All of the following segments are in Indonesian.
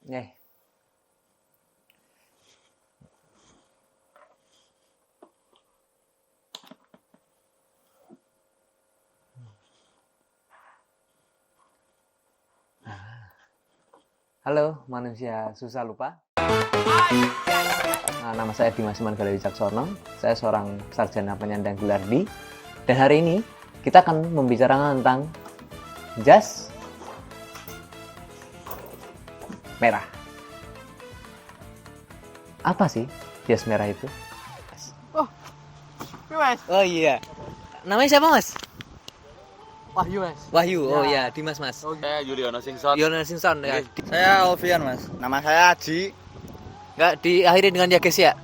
Eh. Halo manusia susah lupa. Nama saya Dimas Manggala Wicaksono. Saya seorang sarjana penyandang gelar D. Dan hari ini kita akan membicarakan tentang jas merah. Apa sih jas merah itu? Mas. Oh iya. Namanya siapa, Mas? Wahyu, Mas. Wahyu. Oh iya, Dimas, Mas. Saya Yuliono Singson. Yuliono Singson ya. Saya Alfian, Mas. Nama saya Haji. Enggak diakhiri dengan ya, guys ya?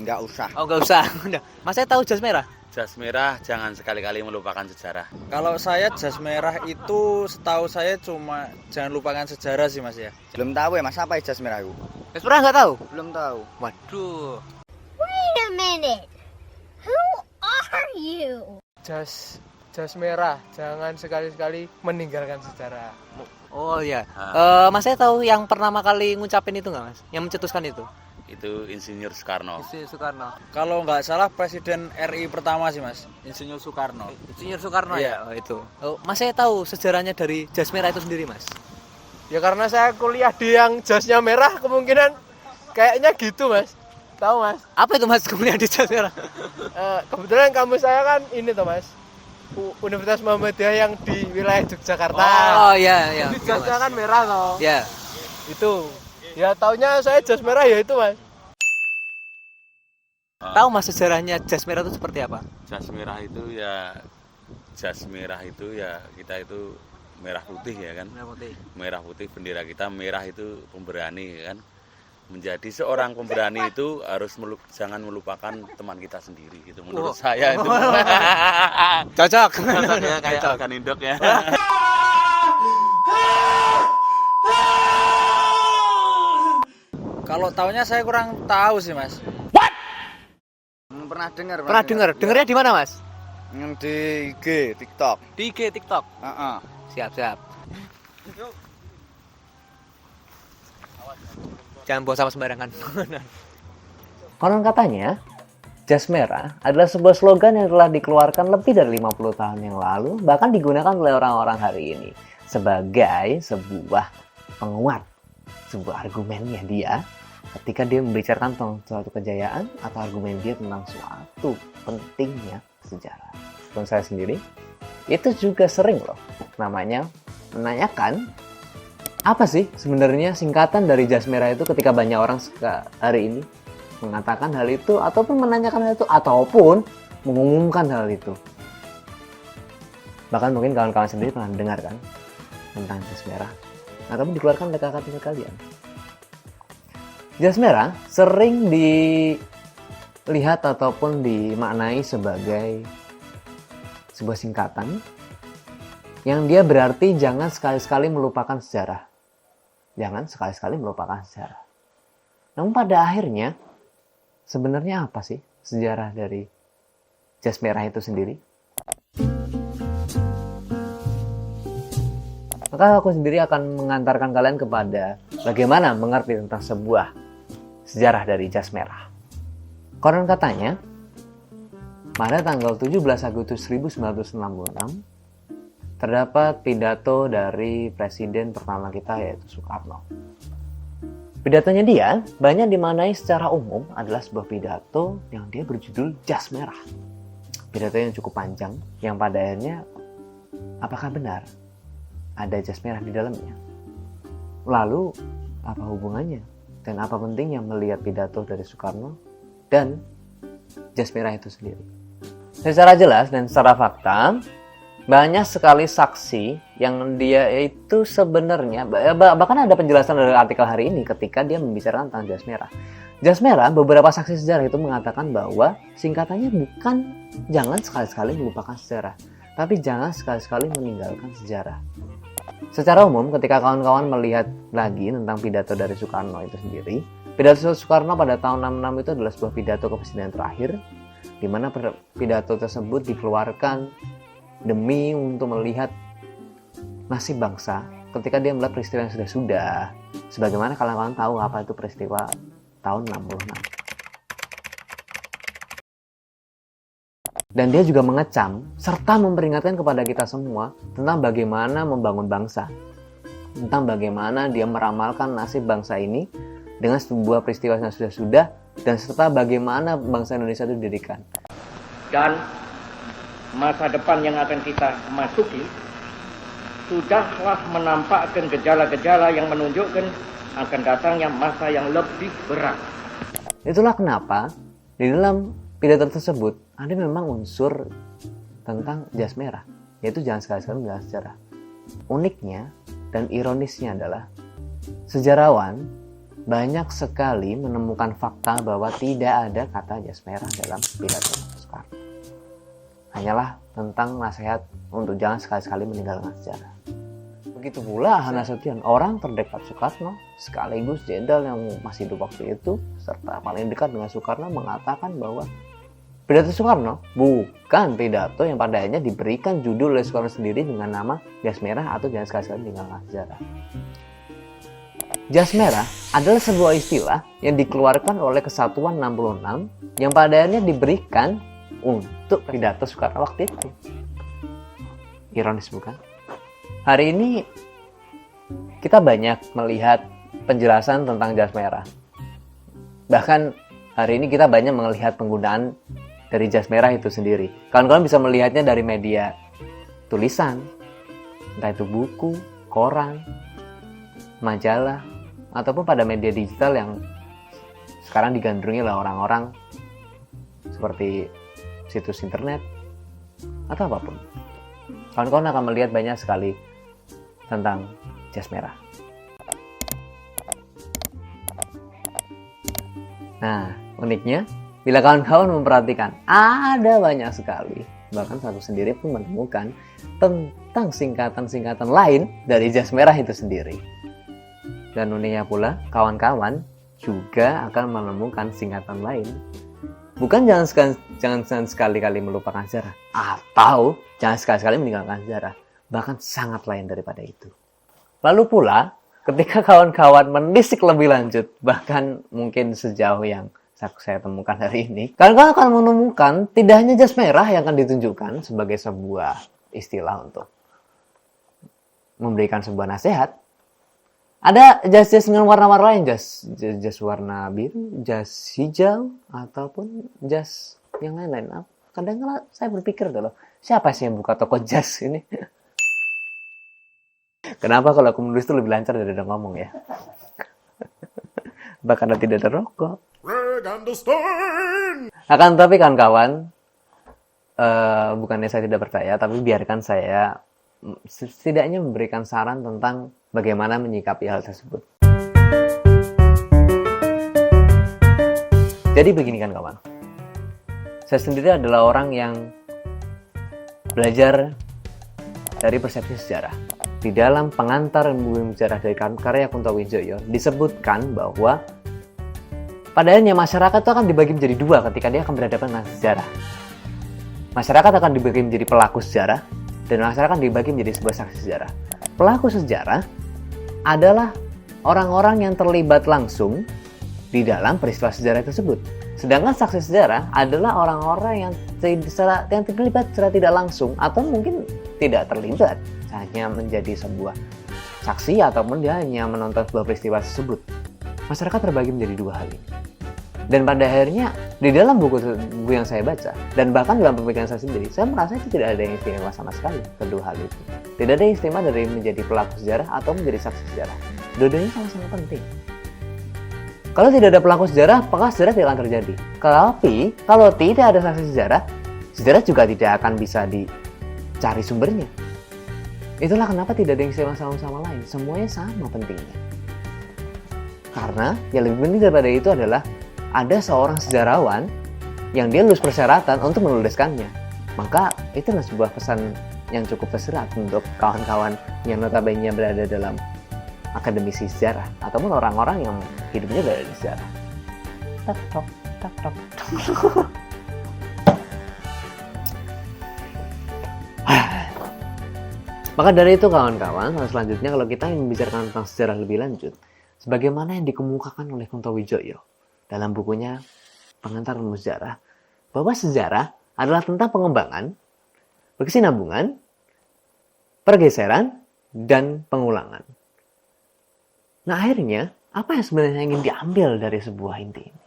Enggak usah. Oh, enggak usah. Udah. Mas, saya tahu jas merah. Jas merah jangan sekali-kali melupakan sejarah. Kalau saya jas merah itu setahu saya cuma jangan lupakan sejarah sih, Mas ya. Belum tahu ya, Mas, apa ya jas merah itu? Jas merah enggak tahu? Belum tahu. Waduh. Wait a minute. Who are you? Jas merah, jangan sekali-sekali meninggalkan sejarah. Oh iya. Mas, saya tahu yang pertama kali ngucapin itu enggak, Mas? Yang mencetuskan itu. Itu Insinyur Soekarno. Insinyur Soekarno. Kalau nggak salah Presiden RI pertama sih, Mas. Insinyur Soekarno. Insinyur Soekarno Iya. ya? Oh itu. Oh, Mas, saya tahu sejarahnya dari jas merah itu sendiri, Mas. Ya karena saya kuliah di yang jasnya merah, kemungkinan kayaknya gitu, Mas. Tahu, Mas? Apa itu, Mas, kuliah di jas merah? Kebetulan kampus saya kan ini tuh, Mas. Universitas Muhammadiyah yang di wilayah Yogyakarta. Oh iya, iya. Jadi jasnya kan merah loh. Ya. Itu. Ya taunya saya jas merah ya itu, Mas. Tahu, Mas, sejarahnya jas merah itu seperti apa? Jas merah itu ya kita itu merah putih ya kan. Merah putih bendera kita, merah itu pemberani ya kan. Menjadi seorang pemberani itu harus jangan melupakan teman kita sendiri gitu menurut saya itu. Cocok. Cocok ya kayak organ induk ya. Kalau taunya saya kurang tahu sih, Mas. What? Pernah dengar. Pernah dengar? Dengarnya di mana, Mas? Yang di IG, TikTok. Di IG, TikTok. Heeh. Siap. Jangan buang sama sembarangan. Konon katanya, jas merah adalah sebuah slogan yang telah dikeluarkan lebih dari 50 tahun yang lalu, bahkan digunakan oleh orang-orang hari ini sebagai sebuah penguat, sebuah argumennya dia ketika dia membicarakan tentang suatu kejayaan atau argumen dia tentang suatu pentingnya sejarah. Dan saya sendiri, itu juga sering loh namanya menanyakan apa sih sebenarnya singkatan dari jas merah itu ketika banyak orang hari ini mengatakan hal itu ataupun menanyakan hal itu ataupun mengumumkan hal itu. Bahkan mungkin kawan-kawan sendiri pernah dengar kan tentang jas merah ataupun dikeluarkan oleh kakak-kakak kalian. Jas merah sering dilihat ataupun dimaknai sebagai sebuah singkatan yang dia berarti jangan sekali-sekali melupakan sejarah. Jangan sekali-sekali melupakan sejarah. Namun pada akhirnya, sebenarnya apa sih sejarah dari jas merah itu sendiri? Maka aku sendiri akan mengantarkan kalian kepada bagaimana mengerti tentang sebuah sejarah dari jas merah. Konon katanya, pada tanggal 17 Agustus 1966, terdapat pidato dari presiden pertama kita yaitu Soekarno. Pidatonya dia banyak dimaknai secara umum adalah sebuah pidato yang dia berjudul jas merah. Pidato yang cukup panjang yang pada akhirnya apakah benar ada jas merah di dalamnya? Lalu apa hubungannya dan apa pentingnya melihat pidato dari Soekarno dan jas merah itu sendiri? Secara jelas dan secara fakta, banyak sekali saksi yang dia itu sebenarnya, bahkan ada penjelasan dari artikel hari ini ketika dia membicarakan tentang jas merah. Jas merah, beberapa saksi sejarah itu mengatakan bahwa singkatannya bukan jangan sekali-sekali melupakan sejarah, tapi jangan sekali-sekali meninggalkan sejarah. Secara umum, ketika kawan-kawan melihat lagi tentang pidato dari Soekarno itu sendiri, pidato Soekarno pada tahun 66 itu adalah sebuah pidato kepresidenan terakhir, di mana pidato tersebut dikeluarkan demi untuk melihat nasib bangsa ketika dia melihat peristiwa yang sudah-sudah, sebagaimana kalian tahu apa itu peristiwa tahun 66. Dan dia juga mengecam serta memperingatkan kepada kita semua tentang bagaimana membangun bangsa, tentang bagaimana dia meramalkan nasib bangsa ini dengan sebuah peristiwa yang sudah-sudah, dan serta bagaimana bangsa Indonesia itu didirikan. Dan masa depan yang akan kita masuki sudahlah menampakkan gejala-gejala yang menunjukkan akan datangnya masa yang lebih berat. Itulah kenapa di dalam pidato tersebut ada memang unsur tentang jas merah, yaitu jangan sekali-sekali membahas sejarah. Uniknya dan ironisnya adalah sejarawan banyak sekali menemukan fakta bahwa tidak ada kata jas merah dalam pidato Soekarno. Hanyalah tentang nasihat untuk jangan sekali-sekali meninggalkan sejarah. Begitu pula Ahmad Nasution, orang terdekat Soekarno, sekaligus jenderal yang masih hidup waktu itu, serta paling dekat dengan Soekarno, mengatakan bahwa pidato Soekarno bukan pidato yang pada akhirnya diberikan judul oleh Soekarno sendiri dengan nama jas merah atau jangan sekali-sekali meninggalkan sejarah. Jas merah adalah sebuah istilah yang dikeluarkan oleh Kesatuan 66 yang pada akhirnya diberikan untuk pidato Soekarno waktu itu. Ironis bukan? Hari ini kita banyak melihat penjelasan tentang jas merah. Bahkan hari ini kita banyak melihat penggunaan dari jas merah itu sendiri. Kawan-kawan bisa melihatnya dari media tulisan, entah itu buku, koran, majalah, ataupun pada media digital yang sekarang digandrungi oleh orang-orang seperti situs internet atau apapun. Kawan-kawan akan melihat banyak sekali tentang jas merah. Nah, uniknya, bila kawan-kawan memperhatikan, ada banyak sekali, bahkan satu sendiri pun menemukan tentang singkatan-singkatan lain dari jas merah itu sendiri. Dan uniknya pula, kawan-kawan juga akan menemukan singkatan lain. Bukan jangan sekali-kali melupakan sejarah, atau jangan sekali-kali meninggalkan sejarah, bahkan sangat lain daripada itu. Lalu pula, ketika kawan-kawan menelisik lebih lanjut, bahkan mungkin sejauh yang saya temukan hari ini, kawan-kawan akan menemukan tidak hanya jas merah yang akan ditunjukkan sebagai sebuah istilah untuk memberikan sebuah nasihat. Ada jas-jas dengan warna-warna lain, jas warna biru, jas hijau, ataupun jas yang lain-lain. Kadang-kadang saya berpikir loh, siapa sih yang buka toko jas ini? Kenapa kalau aku menulis itu lebih lancar daripada ngomong ya? Bahkan tidak ada rokok. Akan tetapi kawan-kawan, bukannya saya tidak percaya, tapi biarkan saya setidaknya memberikan saran tentang bagaimana menyikapi hal tersebut. Jadi begini kan kawan, saya sendiri adalah orang yang belajar dari persepsi sejarah. Di dalam pengantar Bumi Sejarah dari karya Kunto Wijoyo disebutkan bahwa pada akhirnya masyarakat itu akan dibagi menjadi dua ketika dia akan berhadapan dengan sejarah. Masyarakat akan dibagi menjadi pelaku sejarah dan masyarakat dibagi menjadi sebuah saksi sejarah. Pelaku sejarah adalah orang-orang yang terlibat langsung di dalam peristiwa sejarah tersebut. Sedangkan saksi sejarah adalah orang-orang yang terlibat secara tidak langsung atau mungkin tidak terlibat, hanya menjadi sebuah saksi ataupun dia hanya menonton sebuah peristiwa tersebut. Masyarakat terbagi menjadi dua hal ini. Dan pada akhirnya di dalam buku yang saya baca dan bahkan dalam pemikiran saya sendiri, saya merasa itu tidak ada yang istimewa sama sekali kedua hal itu. Tidak ada yang istimewa dari menjadi pelaku sejarah atau menjadi saksi sejarah. Dua-duanya sama-sama penting. Kalau tidak ada pelaku sejarah, maka sejarah tidak akan terjadi. Tapi kalau tidak ada saksi sejarah, sejarah juga tidak akan bisa dicari sumbernya. Itulah kenapa tidak ada yang istimewa sama lain. Semuanya sama pentingnya. Karena yang lebih penting daripada itu adalah ada seorang sejarawan yang dia lulus persyaratan untuk menuliskannya. Maka itulah sebuah pesan yang cukup tersirat untuk kawan-kawan yang notabene berada dalam akademisi sejarah ataupun orang-orang yang hidupnya berada di sejarah. Tak tok. Maka dari itu kawan-kawan, selanjutnya kalau kita ingin membicarakan tentang sejarah lebih lanjut, sebagaimana yang dikemukakan oleh Kuntowijoyo dalam bukunya Pengantar Ilmu Sejarah, bahwa sejarah adalah tentang pengembangan, berkesinambungan, pergeseran, dan pengulangan. Nah akhirnya, apa yang sebenarnya ingin diambil dari sebuah inti ini?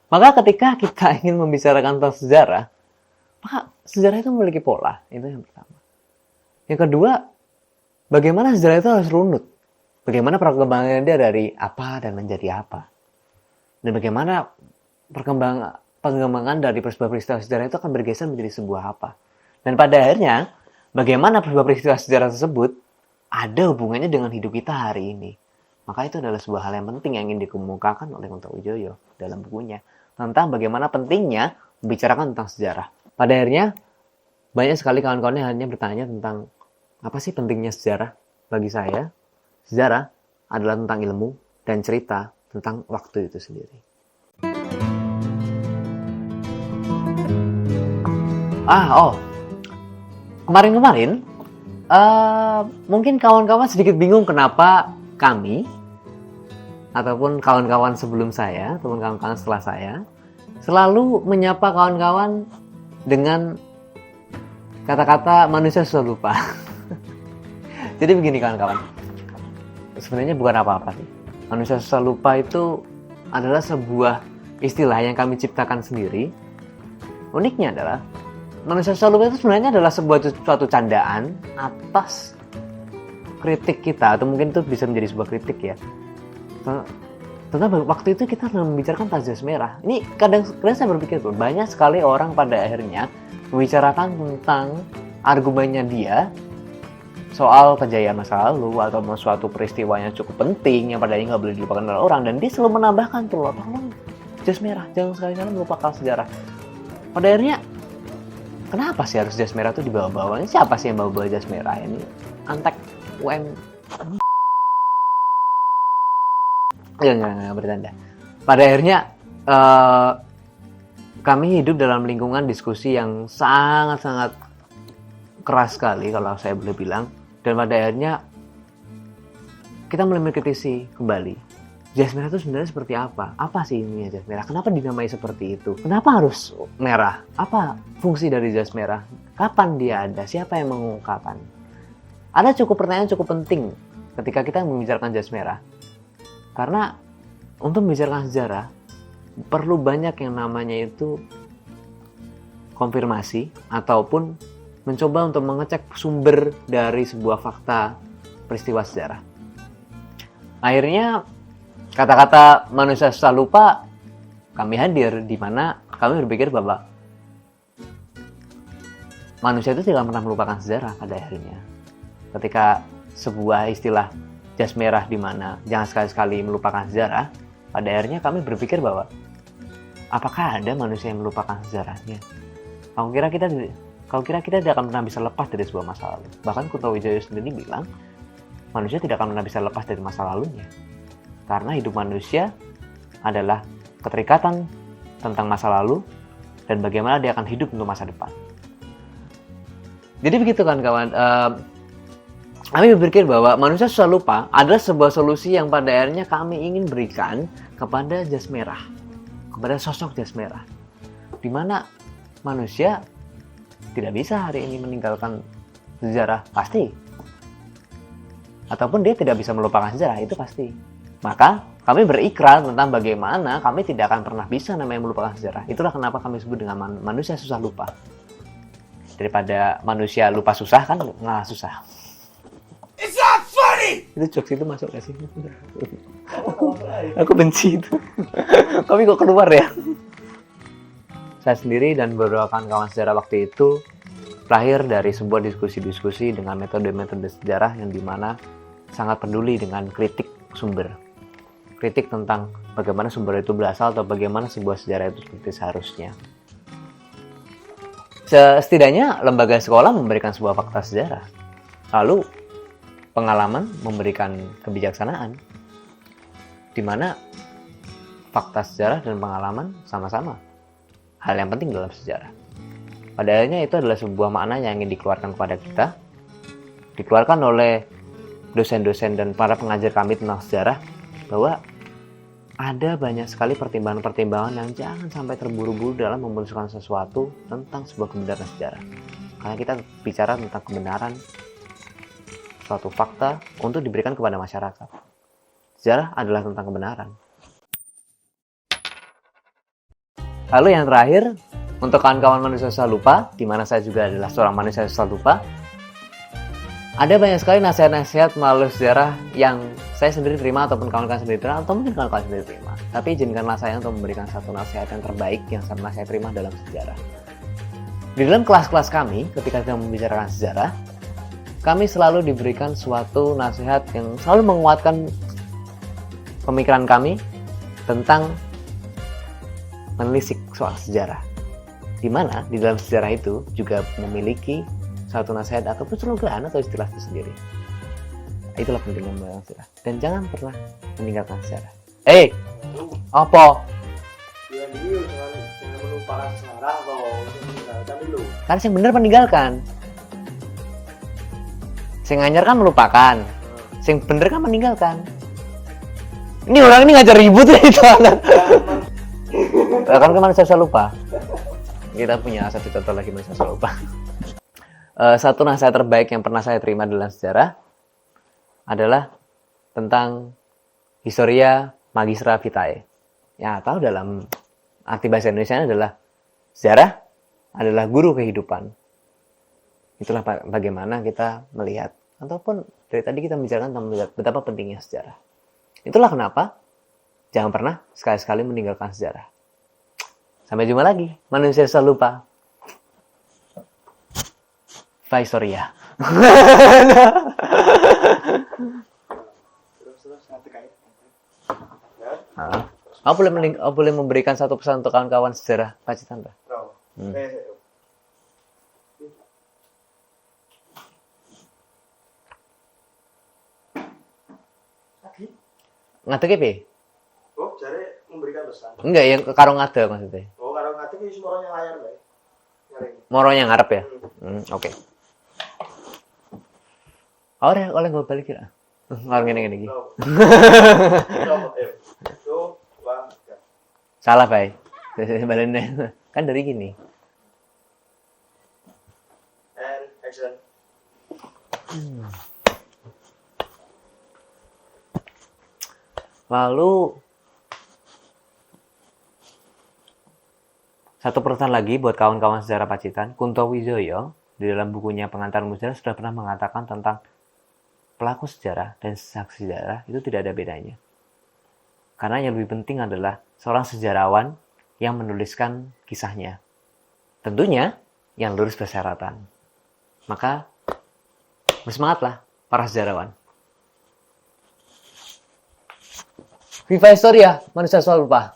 Maka ketika kita ingin membicarakan tentang sejarah, maka sejarah itu memiliki pola, itu yang pertama. Yang kedua, bagaimana sejarah itu harus runut. Bagaimana perkembangannya dia dari apa dan menjadi apa. Dan bagaimana perkembangan dari peristiwa sejarah itu akan bergeser menjadi sebuah apa. Dan pada akhirnya, bagaimana peristiwa sejarah tersebut ada hubungannya dengan hidup kita hari ini. Maka itu adalah sebuah hal yang penting yang ingin dikemukakan oleh Kuntowijoyo dalam bukunya. Tentang bagaimana pentingnya membicarakan tentang sejarah. Pada akhirnya, banyak sekali kawan-kawan yang hanya bertanya tentang apa sih pentingnya sejarah bagi saya. Sejarah adalah tentang ilmu dan cerita tentang waktu itu sendiri. Kemarin-kemarin, mungkin kawan-kawan sedikit bingung kenapa kami, ataupun kawan-kawan sebelum saya, ataupun kawan-kawan setelah saya, selalu menyapa kawan-kawan dengan kata-kata manusia susah lupa. Jadi begini kawan-kawan, sebenarnya bukan apa-apa sih. Manusia susah lupa itu adalah sebuah istilah yang kami ciptakan sendiri. Uniknya adalah, manusia susah lupa itu sebenarnya adalah suatu candaan atas kritik kita, atau mungkin itu bisa menjadi sebuah kritik ya. Tentang waktu itu kita membicarakan tentang jas merah. Ini kadang saya berpikir tuh, banyak sekali orang pada akhirnya membicarakan tentang argumennya dia soal kejayaan masa lalu atau suatu peristiwa yang cukup penting yang pada akhirnya nggak boleh dilupakan oleh orang, dan dia selalu menambahkan tuh, tolong jas merah, jangan sekali-kali melupakan sejarah. Pada akhirnya, kenapa sih harus jas merah itu dibawa-bawa? Ini siapa sih yang bawa-bawa jas merah? Ini antek UM. Nggak bercanda. Pada akhirnya kami hidup dalam lingkungan diskusi yang sangat-sangat keras sekali kalau saya boleh bilang, dan pada akhirnya kita mulai mengkritisi kembali jas merah itu sebenarnya seperti apa? Apa sih ini jas merah? Kenapa dinamai seperti itu? Kenapa harus merah? Apa fungsi dari jas merah? Kapan dia ada? Siapa yang mengungkapkan? Ada pertanyaan cukup penting ketika kita membicarakan jas merah. Karena untuk membicarakan sejarah, perlu banyak yang namanya itu konfirmasi ataupun mencoba untuk mengecek sumber dari sebuah fakta peristiwa sejarah. Akhirnya, kata-kata manusia susah lupa kami hadir, di mana kami berpikir bahwa manusia itu tidak pernah melupakan sejarah pada akhirnya. Ketika sebuah istilah jas merah di mana jangan sekali-sekali melupakan sejarah, pada akhirnya kami berpikir bahwa apakah ada manusia yang melupakan sejarahnya? Kalau kira kita tidak akan pernah bisa lepas dari sebuah masa lalu. Bahkan Kuntowijoyo sendiri bilang, manusia tidak akan pernah bisa lepas dari masa lalunya. Karena hidup manusia adalah keterikatan tentang masa lalu dan bagaimana dia akan hidup untuk masa depan. Jadi begitu kan kawan. Kami berpikir bahwa manusia susah lupa adalah sebuah solusi yang pada akhirnya kami ingin berikan kepada jas merah, kepada sosok jas merah, di mana manusia tidak bisa hari ini meninggalkan sejarah, pasti, ataupun dia tidak bisa melupakan sejarah, itu pasti. Maka kami berikrar tentang bagaimana kami tidak akan pernah bisa namanya melupakan sejarah. Itulah kenapa kami sebut dengan manusia susah lupa. Daripada manusia lupa susah kan nggak susah. It's not funny! Itu jokes itu masuk gak sih? Aku benci itu. Kami kok keluar ya? Saya sendiri dan beberapa kawan sejarah waktu itu lahir dari sebuah diskusi-diskusi dengan metode-metode sejarah yang dimana sangat peduli dengan kritik sumber. Kritik tentang bagaimana sumber itu berasal atau bagaimana sebuah sejarah itu seperti seharusnya. Setidaknya lembaga sekolah memberikan sebuah fakta sejarah. Lalu pengalaman memberikan kebijaksanaan, di mana fakta sejarah dan pengalaman sama-sama hal yang penting dalam sejarah. Padahal itu adalah sebuah makna yang ingin dikeluarkan kepada kita, dikeluarkan oleh dosen-dosen dan para pengajar kami tentang sejarah, bahwa ada banyak sekali pertimbangan-pertimbangan yang jangan sampai terburu-buru dalam memutuskan sesuatu tentang sebuah kebenaran sejarah. Karena kita bicara tentang kebenaran suatu fakta untuk diberikan kepada masyarakat. Sejarah adalah tentang kebenaran. Lalu yang terakhir, untuk kawan-kawan manusia susah lupa, di mana saya juga adalah seorang manusia susah lupa, ada banyak sekali nasihat-nasihat melalui sejarah yang saya sendiri terima ataupun kawan-kawan sendiri terima, atau mungkin kawan-kawan sendiri terima. Tapi izinkanlah saya untuk memberikan satu nasihat yang terbaik yang pernah saya terima dalam sejarah. Di dalam kelas-kelas kami, ketika kita membicarakan sejarah, kami selalu diberikan suatu nasihat yang selalu menguatkan pemikiran kami tentang menelisik soal sejarah. Di mana di dalam sejarah itu juga memiliki satu nasihat ataupun slogan atau istilah itu sendiri. Itulah pentingnya mengenal sejarah. Dan jangan pernah meninggalkan sejarah. Apa? Jangan melupakan sejarah atau meninggalkan dulu. Kan yang benar meninggalkan. Sing anyar kan melupakan. Sing bener kan meninggalkan. Ini orang ini ngajar ribut ya itu anak. Kan kemana saya lupa. Kita punya satu contoh lagi manusia susah lupa. Satu nasihat terbaik yang pernah saya terima dalam sejarah adalah tentang Historia Magistra Vitae. Ya, tahu dalam arti bahasa Indonesia adalah sejarah adalah guru kehidupan. Itulah bagaimana kita melihat ataupun dari tadi kita bicarakan tentang melihat betapa pentingnya sejarah. Itulah kenapa jangan pernah sekali-sekali meninggalkan sejarah. Sampai jumpa lagi, manusia susah lupa. Historia. Aku boleh memberikan satu pesan untuk kawan-kawan sejarah Pacitan, Pak? Ngadeg piye? Oh, jare memberikan pesan. Enggak, yang karo ngadeg maksudnya. Oh, karo ngadeg iki suaranya layar, Mbak. Moronya ngarep ya? Oke. Oleh gue balik ya. Ngarep ngene-ngene iki. Salah, Bay. Balennya kan dari gini. And action. Lalu satu perusahaan lagi buat kawan-kawan sejarah Pacitan, Kunto Wijoyo di dalam bukunya Pengantar Sejarah sudah pernah mengatakan tentang pelaku sejarah dan saksi sejarah itu tidak ada bedanya. Karena yang lebih penting adalah seorang sejarawan yang menuliskan kisahnya. Tentunya yang lulus persyaratan. Maka bersemangatlah para sejarawan. Viva Historia, manusia selalu lupa.